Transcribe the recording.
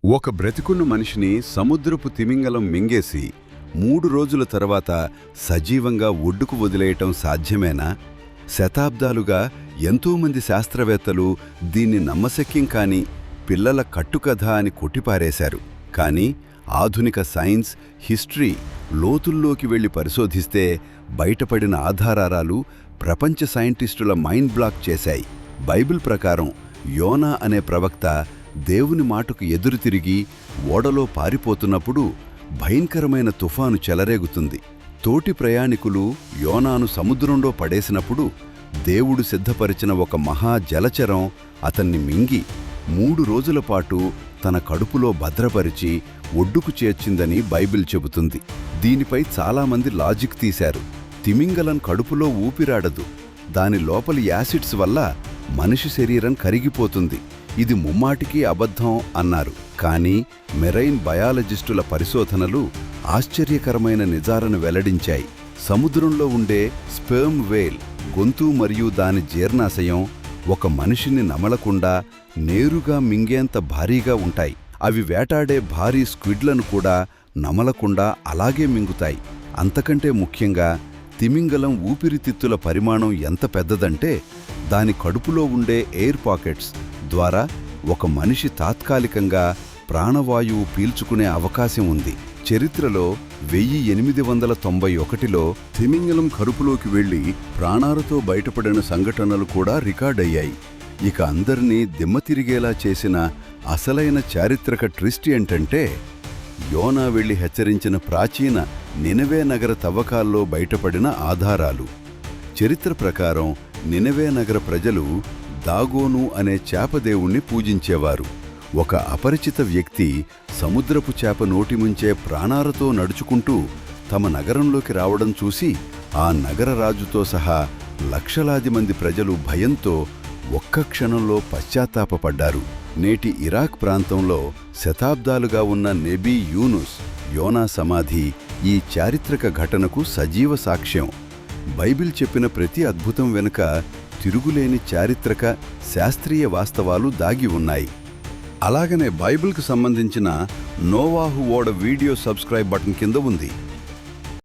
ఒక బ్రతికున్న మనిషిని సముద్రపు తిమింగలం మింగేసి 3 రోజుల తర్వాత సజీవంగా ఒడ్డుకు వదిలేయటం సాధ్యమేనా? శతాబ్దాలుగా ఎంతోమంది శాస్త్రవేత్తలు దీన్ని నమ్మశక్యం కాని పిల్లల కట్టుకథ అని కొట్టిపారేశారు. కానీ ఆధునిక సైన్స్, హిస్టరీ లోతుల్లోకి వెళ్లి పరిశోధిస్తే బయటపడిన ఆధారాలు ప్రపంచ సైంటిస్టుల మైండ్ బ్లాక్ చేశాయి. బైబిల్ ప్రకారం యోనా అనే ప్రవక్త దేవుని మాటకు ఎదురు తిరిగి ఓడలో పారిపోతున్నప్పుడు భయంకరమైన తుఫాను చెలరేగుతుంది. తోటి ప్రయాణికులు యోనాను సముద్రంలో పడేసినప్పుడు దేవుడు సిద్ధపరిచిన ఒక మహా జలచరం అతన్ని మింగి 3 రోజుల పాటు తన కడుపులో భద్రపరిచి ఒడ్డుకు చేర్చిందని బైబిల్ చెబుతుంది. దీనిపై చాలామంది లాజిక్ తీశారు. తిమింగలం కడుపులో ఊపిరాడదు, దాని లోపలి యాసిడ్స్ వల్ల మనిషి శరీరం కరిగిపోతుంది, ఇది ముమ్మాటికి అబద్ధం అన్నారు. కానీ మెరైన్ బయాలజిస్టుల పరిశోధనలు ఆశ్చర్యకరమైన నిజాలను వెల్లడించాయి. సముద్రంలో ఉండే స్పెర్మ్ వేల్ గొంతు మరియు దాని జీర్ణాశయం ఒక మనిషిని నమలకుండా నేరుగా మింగేంత భారీగా ఉంటాయి. అవి వేటాడే భారీ స్క్విడ్లను కూడా నమలకుండా అలాగే మింగుతాయి. అంతకంటే ముఖ్యంగా తిమింగలం ఊపిరితిత్తుల పరిమాణం ఎంత పెద్దదంటే దాని కడుపులో ఉండే ఎయిర్ పాకెట్స్ ద్వారా ఒక మనిషి తాత్కాలికంగా ప్రాణవాయువు పీల్చుకునే అవకాశం ఉంది. చరిత్రలో 1891లో తిమింగలం కడుపులోకి వెళ్లి ప్రాణాలతో బయటపడిన సంఘటనలు కూడా రికార్డయ్యాయి. ఇక అందరినీ దిమ్మతిరిగేలా చేసిన అసలైన చారిత్రక ట్విస్ట్ ఏంటంటే యోనా వెళ్లి హెచ్చరించిన ప్రాచీన నినవే నగర తవ్వకాల్లో బయటపడిన ఆధారాలు. చరిత్ర ప్రకారం నినవే నగర ప్రజలు దాగోను అనే చేపదేవుణ్ణి పూజించేవారు. ఒక అపరిచిత వ్యక్తి సముద్రపు చేప నోటి ముంచే ప్రాణాలతో నడుచుకుంటూ తమ నగరంలోకి రావడం చూసి ఆ నగర రాజుతో సహా లక్షలాది మంది ప్రజలు భయంతో ఒక్క క్షణంలో పశ్చాత్తాపపడ్డారు. నేటి ఇరాక్ ప్రాంతంలో శతాబ్దాలుగా ఉన్న నెబీ యూనుస్ యోనా సమాధి ఈ చారిత్రక ఘటనకు సజీవ సాక్ష్యం. బైబిల్ చెప్పిన ప్రతి అద్భుతం వెనుక తిరుగులేని చారిత్రక, శాస్త్రీయ వాస్తవాలు దాగి ఉన్నాయి. అలాగనే బైబిల్కు సంబంధించిన నోవాహు ఓడ వీడియో సబ్స్క్రైబ్ బటన్ కింద ఉంది.